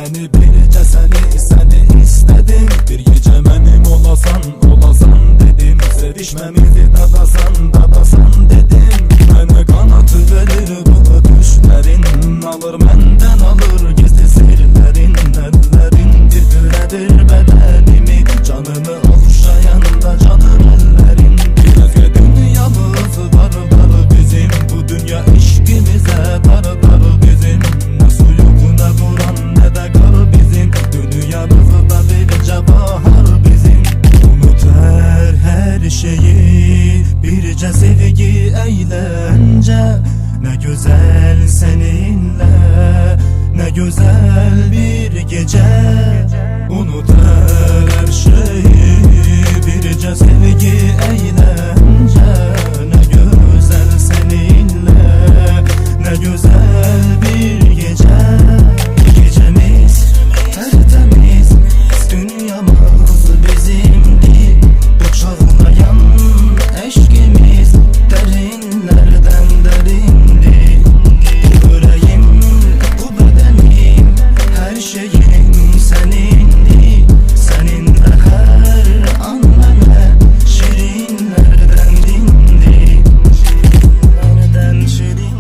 Seni biricə səni istedim. Bir gecə mənim olasan dedim. Sevişməmizi dadasan dedim. Mənə qanatı verir bu düşlərin. Alır məndən alır gizli sirlərin. Əllərin titrədir bədənimi. Canımı okşayanda canım əllərin. Bir özgə dünyamız var bizim. Bu dünya eşqimizə dar bizim. Nə suyuq nə buran nə də qar bizim. Dünyamızda bircə bahar bizim. Unut hər şeyi, bircə sevgi əyləncə. Nə gözəl səninlə, nə gözəl bir gecə. Unut hər şeyi, bircə sevgi əyləncə. Nə gözəl səninlə, nə gözəl bir gecə. Gecəmiz tərtəmiz, dünyamız bizimdir. Bu çağlayan eşqimiz dərinlərdən dərindir. Ürəyim, bu bədənim, hər şeyim sənindir. Səninlə hər an mənə şirinlərdən dindir. Şirinlərdən şirindir.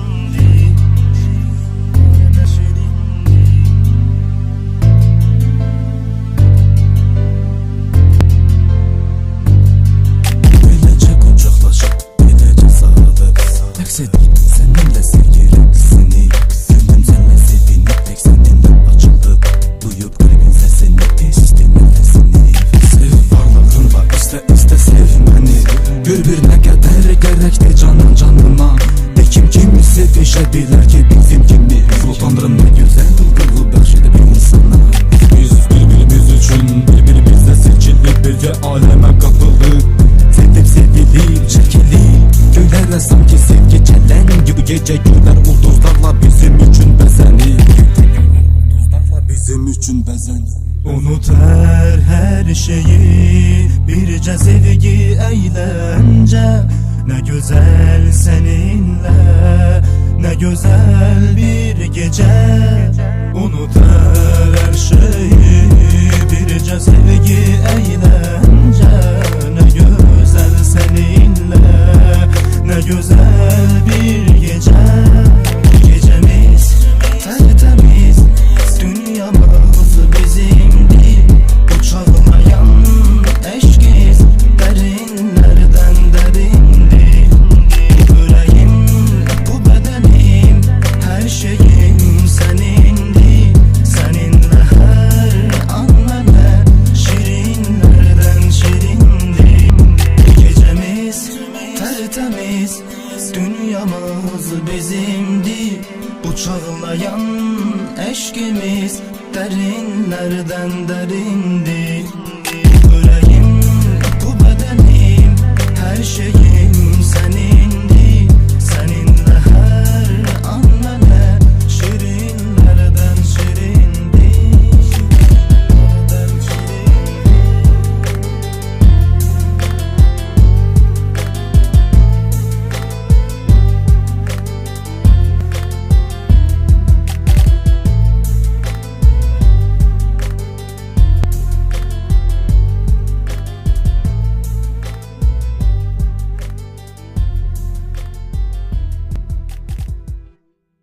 Beləcə qucaqlaşıb, beləcə sarılıb, təks edib səninlə sevgilisini. Gönlüm sənlə sevinib, tək səninlə açılıb. Duyub qəlbin səsini, eşitdi nəfəsini. Sev varlığınla, istə sev məni. Gör bir nə qədər gərəkdir canıma. De kim sevişə bilər ki bizim kimi. Sultanlarım nə gözəl duyğu bəxş edib insana. Biz bir-birimiz üçün bir-birimizlə seçilib, bircə aləmə qatılıb. Sevdib sevilir, çəkilir göylərlə sanki sevgi çələngi. Bu gecə göylər ulduzlarla bizim üçün bəzənir. Bizim üçün bəzənir. Unut hər şeyi, bircə sevgi əyləncə. Nə gözəl səninlə, nə gözəl bir gecə. Unut hər şeyi, bircə sevgi əyləncə. Nə gözəl səninlə, nə gözəl bir gecə. Gecəmiz tərtəmiz, dünyamız bizimdir. Bu çağlayan eşqimiz dərinlərdən dərindir. Ürəyim, bu bədənim, hər şeyim sənindir. Səninlə hər an mənə şirinlərdən şirindir. Gecəmiz tərtəmiz, dünyamız bizimdir. Bu çağlayan eşqimiz dərinlərdən dərindir. Ürəyim, bu bədənim, hər şeyim